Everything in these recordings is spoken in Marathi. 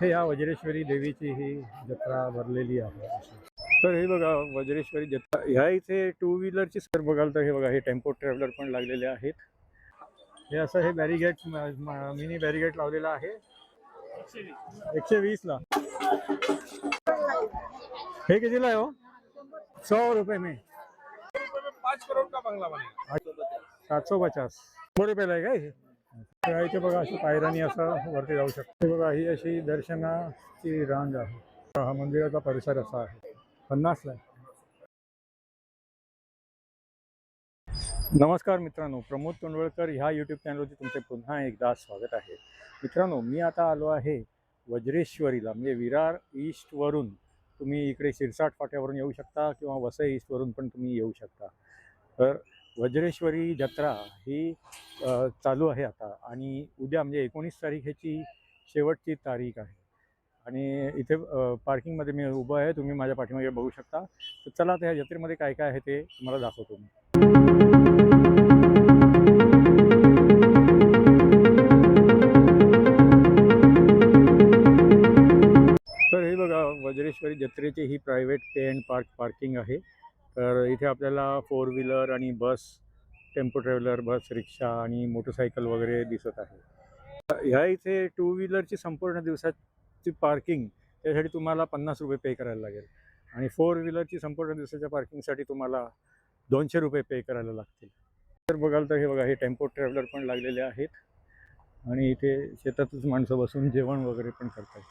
हे या वज्रेश्वरी देवीची ही जत्रा भरलेली आहे. तर हे बघा वज्रेश्वरी जत्रा, ह्या इथे टू व्हीलरची सर बघाल तर हे बघा हे टेम्पो ट्रॅव्हलर पण लागलेले आहेत. हे असं हे बॅरिगेट मिनी बॅरिगेट लावलेला आहे 120 ला. हे कितीला आहे हो? 100 रुपये में 5 करोड़ का बंगला बनेगा। 750. 100 रुपयाला आहे काय? तर इथे बघा अशी पायऱ्याने असं वरती जाऊ शकते. बघा ही अशी दर्शनाची रांग आहे. हा मंदिराचा परिसर असा आहे. 50 ला. नमस्कार मित्रांनो, प्रमोद तोंडवळकर ह्या यूट्यूब चॅनलवरती तुमचे पुन्हा एकदा स्वागत आहे. मित्रांनो, मी आता आलो आहे वज्रेश्वरीला. म्हणजे विरार ईस्टवरून तुम्ही इकडे शिरसाट फाट्यावरून येऊ शकता किंवा वसई ईस्टवरून पण तुम्ही येऊ शकता. तर वज्रेश्वरी जत्रा ही चालू आहे आता आणि उद्या म्हणजे 19 तारीख ह्याची शेवटची तारीख आहे. आणि इथे पार्किंगमध्ये मी उभं आहे, तुम्ही माझ्या पाठीमागे बघू शकता. तर चला त्या जत्रेमध्ये काय काय आहे ते तुम्हाला दाखवतो मी. तर हे बघा वज्रेश्वरी जत्रेची ही प्रायव्हेट पे अँड पार्किंग आहे. तर इथे आपल्याला 4 व्हीलर आणि बस, टेम्पो ट्रॅव्हलर, बस, रिक्षा आणि मोटरसायकल वगैरे दिसत आहे. ह्या इथे टू व्हीलरची संपूर्ण दिवसाची पार्किंग त्यासाठी तुम्हाला 50 रुपये पे करायला लागेल आणि 4 व्हीलरची संपूर्ण दिवसाच्या पार्किंगसाठी तुम्हाला 200 रुपये पे करायला लागतील. तर बघाल तर हे बघा हे टेम्पो ट्रॅव्हलर पण लागलेले आहेत आणि इथे शेतातच माणसं बसून जेवण वगैरे पण करतात.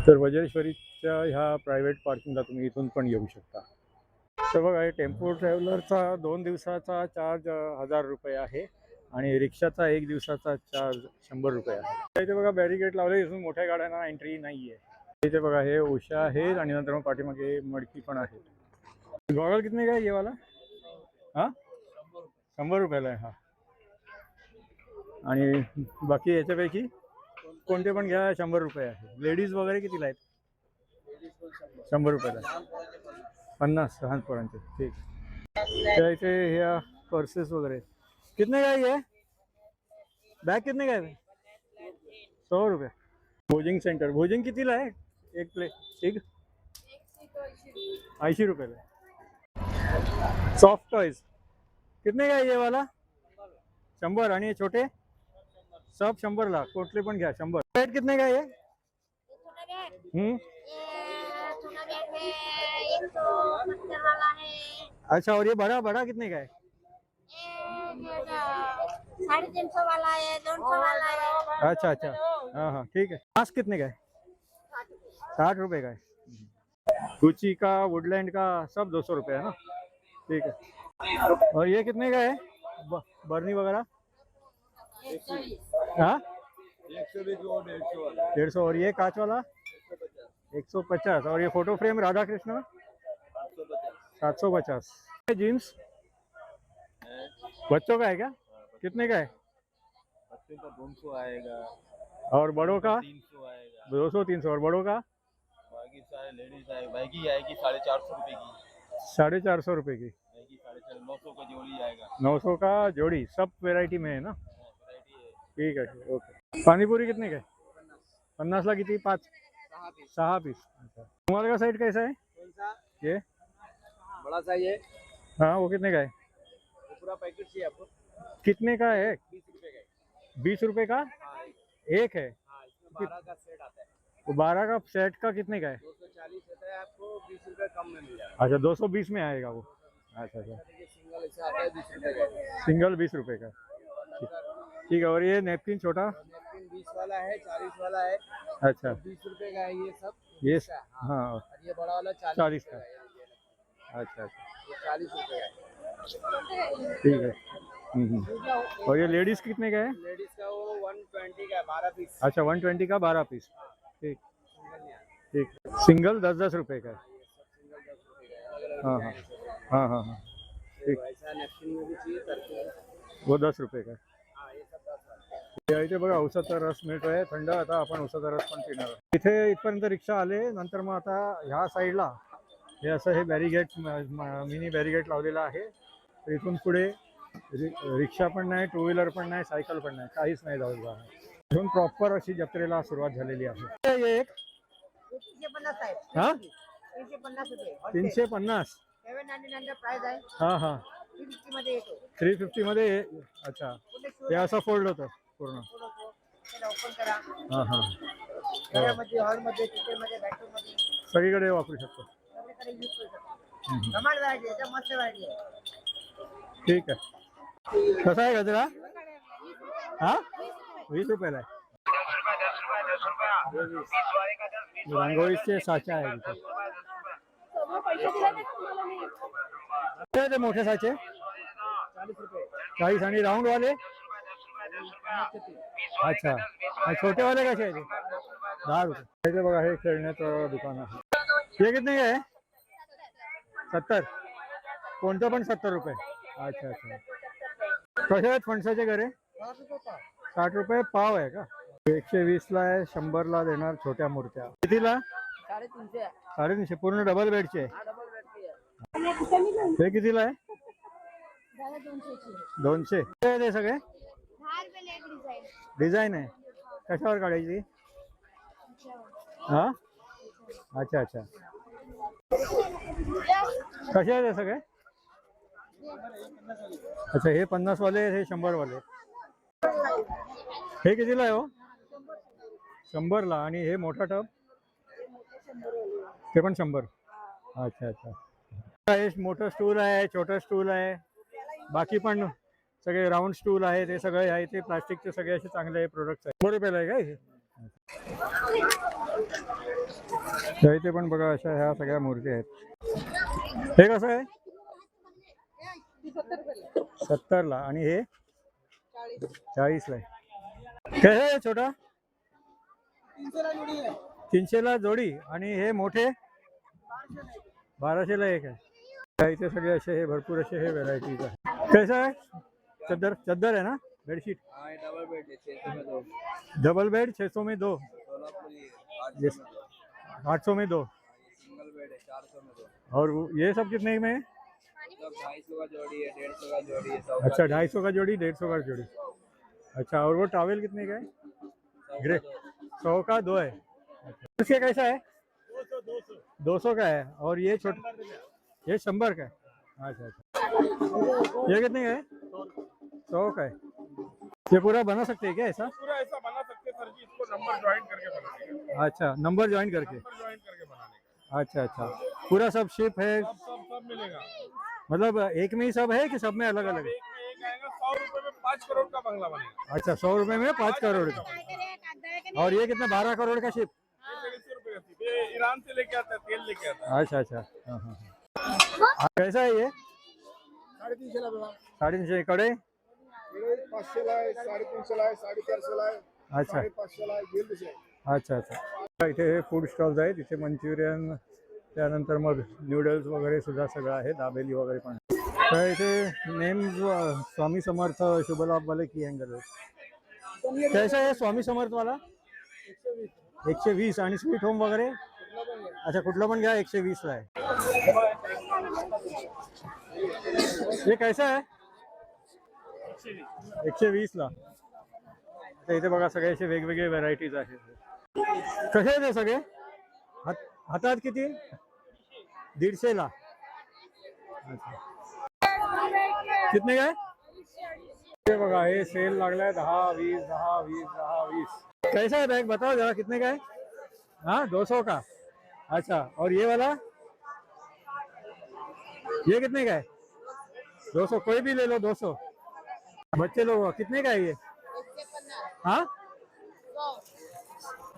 तर वज्रेश्वरीच्या ह्या प्रायव्हेट पार्किंगला तुम्ही इथून पण येऊ शकता. तर बघा हे टेम्पो ट्रॅव्हलरचा 2 दिवसाचा चार्ज 1000 रुपये आहे आणि रिक्षाचा 1 दिवसाचा चार्ज 100 रुपये आहे. इथे बघा बॅरिगेट लावले, इथून मोठ्या गाड्यांना एंट्री नाही आहे. इथे बघा हे उषा आहेत आणि नंतर मग पाठीमागे मडकी पण आहे. गॉगल कितने का आहे ये वाला? हां 100 रुपयाला आहे हा. आणि बाकी याच्यापैकी कोणते पण घ्या 100 रुपये आहे. लेडीज वगैरे कितीला आहेत? 100 रुपयाला. 50 लहानपोरांचे. ठीक. त्या इथे ह्या पर्सेस वगैरे कितने का आहे? बॅग कितने का आहे? 100 रुपये. भोजिंग सेंटर, भोजिंग कितीला आहे? एक प्लेट एक 80 रुपयाला. सॉफ्ट टॉयज कितने का आहे ये वाला? 100 आणि छोटे सब 100 ला. कुठले पण घ्या 100. रेट कितने का आहे? अच्छा, और ये बड़ा बड़ा कितने का है? 350 वाला है, 200 वाला है। अच्छा अच्छा, हाँ हाँ ठीक है. मास्क कितने का है? 60 रुपये का है. गुची का, वुडलैंड का सब 200 रुपये है ना. ठीक है. और ये कितने का है बर्नी वगैरह? हाँ 150. और ये कांच वाला 150. और ये photo frame Radha Krishna 750. Jeans बच्चों का है क्या? कितने का है? बच्चों का 200 आएगा और बड़ों का 300 आएगा। 200-300. और बड़ों का बाकी सारे लेडीज आएगी, मैगी आएगी 450 रुपए की। 450 रुपये की. मैगी 450, 900 का जोड़ी आएगा। 900 का जोड़ी. सब वेरायटी में है ना. वैरायटी है। ठीक है. ओके. पानीपुरी कितने का है? 50 ला किती? 5 6 पीस. अच्छा. तुम्हारे का साइड कैसा है? कौन सा? ये बड़ा सा ये हाँ वो कितने का है? पूरा पैकेट चाहिए आपको? कितने का है? 20 रुपए का है। 20 रुपये का हाँ, एक है. हाँ, इसमें 12 का सेट आता है। वो 12 का सेट का कितने का है? 240 होता है, आपको 20 रुपए कम में मिल जाएगा। अच्छा 220 में आएगा वो. अच्छा अच्छा. देखिए सिंगल ऐसा आता है 20 रुपए का। सिंगल 20 रुपये का. ठीक है. और ये नैपकिन छोटा नैपकिन 20 वाला है, 40 वाला है। अच्छा 20 रुपए का है ये सब। ये 20 का, हाँ। हाँ. और ये बड़ा वाला 40 का का. है। अच्छा अच्छा ये 40 रुपए का है। ठीक है. और ये लेडीज कितने का है? लेडीज का वो 120 का है, 12 पीस। अच्छा 120 का 12 पीस. ठीक ठीक. सिंगल 10-10 रुपये का है. हाँ हाँ हाँ हाँ हाँ. ठीक. ऐसा नैपकिन में भी चाहिए करके। वो 10 रुपये का. हाँ ये सब 10 वाला। इथे बघा औषधाचा रस मिळतोय थंड. आता आपण औषधाचा रस पण पिणार आहोत. इथे इथपर्यंत रिक्षा आले. नंतर मग आता ह्या साईडला हे असं हे बॅरिगेट मिनी बॅरिगेट लावलेलं आहे. तर इथून पुढे रिक्षा पण नाही, टू व्हीलर पण नाही, सायकल पण नाही, काहीच नाही जाऊ. इथून प्रॉपर अशी जत्रेला सुरुवात झालेली आहे. हे एक 350 आहे. हा 350 रुपये. 350. 799 प्राइस आहे. हा हा 350 मध्ये येतो. 350 मध्ये अच्छा हे असं फोल्ड होतं पूर्ण. त्याला ओपन करा. हा हा घरामध्ये, हॉलमध्ये, किचनमध्ये, बेडरूममध्ये सगळीकडे वापरू शकतो. सगळीकडे यूज करू शकतो. कमाल व्हरायटी आहे, एकदम मस्त व्हरायटी आहे. ठीक आहे. कसा आहे गजरा? हा 20 रुपयाला आहे. रांगोळीचे साचा आहे इथे. काय ते मोठे साचे 40 आणि राऊंड वाले अच्छा आणि छोटे वाले कसे आहे ते 10 रुपये. इथे बघा हे खेळण्याचं दुकान आहे. हे किती आहे 70 कोणतं पण 70 रुपये. अच्छा अच्छा कसे आहेत फणसाचे गरे 60 रुपये पाव आहे का. 120 ला आहे 100 ला देणार छोट्या मूर्त्या. कितीला 350 350 पूर्ण डबल बेडचे. डबल व्हरायटी आहे. हे कितीला आहे 200 ते सगळे 10 रुपये एक डिझाइन. डिझाईन आहे. कशावर काढायची हा अच्छा अच्छा कसे आहेत हे सगळे. अच्छा हे 50 वाले हे 100 वाले. हे कितीला आहे हो 100 ला आणि हे मोठा टब ते पण 100. अच्छा अच्छा हे मोठं स्टूल आहे छोटं स्टूल आहे बाकी पण सगळे राऊंड स्टूल आहे ते सगळे आहे ते प्लास्टिकचे सगळे असे चांगले प्रोडक्ट्स आहेत. 100 रुपयाला आहे का हे. तर इथे पण बघा अशा ह्या सगळ्या मूर्ती आहेत. हे कसं आहे 70 ला आणि हे 40 ला आहे. काय आहे छोटा 300 ला जोडी आणि हे मोठे 1200 ला एक आहे. इथे सगळे असे हे भरपूर असे हे व्हेरायटीज आहे. कैसा आहे चद्दर चद्दर है ना बेडशीट डबल बेड है 600 में 2 डबल बेड 600 में 2 800 में 2 सिंगल बेड है 400 में 2 और ये सब कितने में है? मतलब 250 का जोड़ी है 150 का जोड़ी है 100 अच्छा 250 का जोड़ी 150 का जोड़ी. अच्छा और वो टॉवेल कितने का है ग्रे 100 का 2 है. इसके कैसा है 200 का है और ये छोटा ये 100 का है. अच्छा अच्छा ये कितने का है 100 का है. ये पूरा बना सकते हैं क्या ऐसा पूरा ऐसा बना सकते सर जी. इसको नंबर ज्वाइन करके बनाने का. अच्छा नंबर ज्वाइन करके नंबर ज्वाइन करके बनाने का. अच्छा अच्छा पूरा सब शिप है सब मिलेगा. मतलब एक में ही सब है कि सब में अलग अलग है. एक में एक आएगा 100 रुपए में 5 करोड़ का बंगला बनेगा. अच्छा 100 रुपए में 5 करोड़ का और ये कितना 12 करोड़ का शिप. 150 रुपए का थी. ये ईरान से लेके आता है तेल लेके आता है. अच्छा अच्छा हाँ हाँ हाँ. कैसा है ये 350 ला बघा. 350 कडे 500 ला आहे 350 ला आहे 450 ला आहे अच्छा 500 ला आहे गिल्ड आहे. अच्छा अच्छा इथे हे फूड स्टॉल्स आहेत. इथे मंचुरियन त्यानंतर मग नूडल्स वगैरे सुद्धा सगळं आहे दाबेली वगैरे पण. तर इथे नेम स्वामी समर्थ शुभ लाभ वाले की अँगल आहे. कैसा आहे स्वामी समर्थ वाला 120 आणि स्वीट होम वगैरे अच्छा कुठलं पण घ्या 120 ला आहे. हे कैसा आहे 120 ला. तर इथे बघा सगळे असे वेगवेगळे व्हरायटीज आहेत. कसे आहेत हे सगळे हातात किती 150 ला. अच्छा कितने काय हे बघा हे सेल लागलाय 10 20 10 20 10 20. कैसा है बैग बताओ जरा कितने का है. हाँ 200 का. अच्छा और ये वाला ये कितने का है 200 कोई भी ले लो 200. बच्चे लोग कितने का है ये हाँ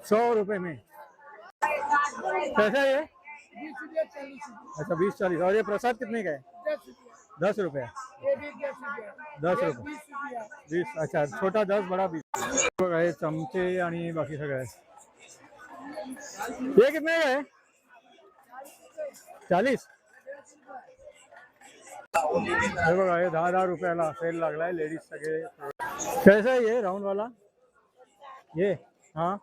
100 रुपए में. कैसा है ये अच्छा 20-40 और ये प्रसाद कितने का है 10 रुपये 10 रुपये 20. अच्छा छोटा 10 बड़ा 20. बघा हे चमचे आणि बाकी सगळं आहे. ये कितने का है 40. हे बघा हे 10-10 रुपयाला सेल लागलाय लेडीज सगळे. कैसा है ये राउंड वाला ये हाँ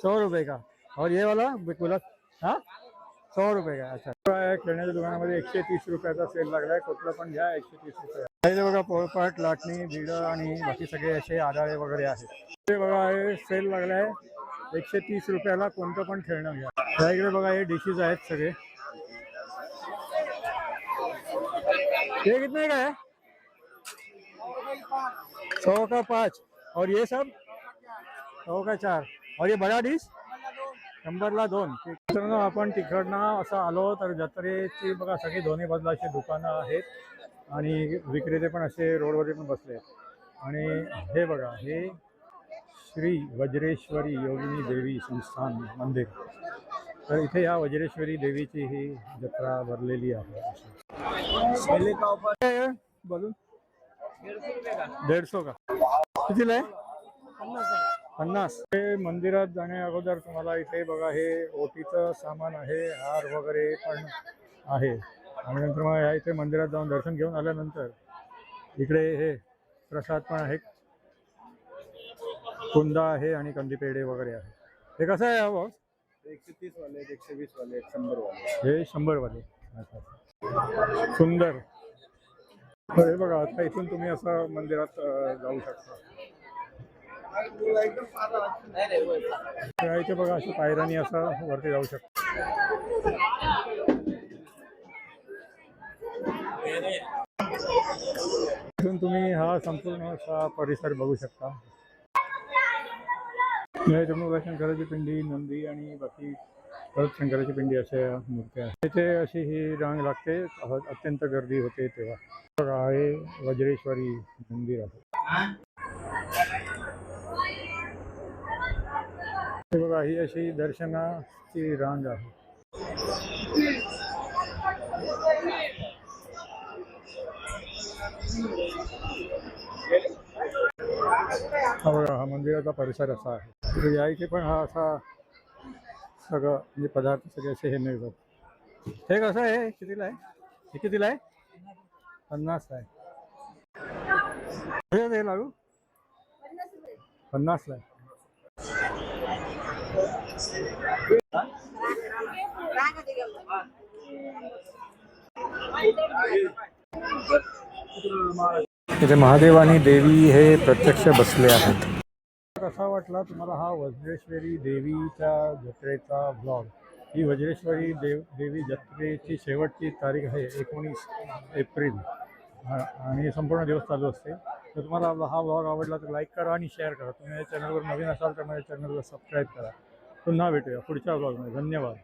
100 रुपये का और ये वाला बिल्कुल हाँ 100 रुपये का. अच्छा खेळण्याच्या दुकानामध्ये 130 रुपयाचा सेल लागलाय. कुठलं पण घ्या 130 रुपये. इथे बघा पोळपाट, लाटणी, भिडं आणि बाकी सगळे असे आडाळे वगैरे आहेत. ते बघा हे सेल लागलाय 130 रुपयाला कोणतं पण खेळणं घ्या. त्या इकडे बघा हे डिशेस आहेत सगळे. ये कितने का है? 100 का 5 और ये सब 100 का 4 और ये बड़ा डिश 100ला 2. मित्रांनो आपण तिकडनं असं आलो तर जत्रेची बघा सगळी दोन्ही बाजूला अशी दुकानं आहेत आणि विक्रेते पण असे रोडवरती पण बसले आहेत. आणि हे बघा हे श्री वज्रेश्वरी योगिनी देवी संस्थान मंदिर. तर इथे या वज्रेश्वरी देवीची ही जत्रा भरलेली आहे. पहले का ऑफर बोलून 150 का 150 का कितीला आहे? 50. हे मंदिरात जाण्या अगोदर तुम्हाला इथे बघा हे ओटीचं सामान आहे, हार वगैरे पण आहे. आणि नंतर मग या इथे मंदिरात जाऊन दर्शन घेऊन आल्यानंतर इकडे हे प्रसाद पण आहे, कुंदा आहे आणि कंदी पेढे वगैरे आहे. हे कसं आहे बॉस? 130 वाले, 120 वाले, 100 वाले. हे 100 वाले. अच्छा, सुंदर. हे बघा आता इथून तुम्ही असं मंदिरात जाऊ शकता. इथे बघा असं पायऱ्याने असं वरती जाऊ शकता. इथून तुम्ही हा संपूर्ण असा परिसर बघू शकता. शंकराची पिंडी, नंदी आणि बाकी परत शंकराची पिंडी अशा मूर्त्या आहेत. इथे अशी ही रांग लागते, अत्यंत गर्दी होते तेव्हा. बघा हे वज्रेश्वरी मंदिर आहे. हे बघा ही अशी दर्शनाची रांग आहे. हा बघा हा मंदिराचा परिसर असा आहे. तर या इथे पण हा असा सगळं म्हणजे पदार्थ सगळे असे हे मिळतात. हे कसं आहे? कितीला आहे? हे कितीला आहे? 50 आहे. हे लागू 50ला आहे. इथे महादेव आणि देवी हे प्रत्यक्ष बसले आहेत. कसा वाटला तुम्हाला हा वज्रेश्वरी देवीच्या जत्रेचा ब्लॉग? ही वज्रेश्वरी देवी जत्रेची शेवटची तारीख आहे 19 एप्रिल आणि संपूर्ण दिवस चालू असते. तर तुम्हाला हा ब्लॉग आवडला तर लाईक करा आणि शेअर करा. तुम्ही या चॅनलवर नवीन असाल तर माझ्या चॅनलला सबस्क्राईब करा. पुन्हा भेटूया पुढच्या ब्लॉगमध्ये. धन्यवाद.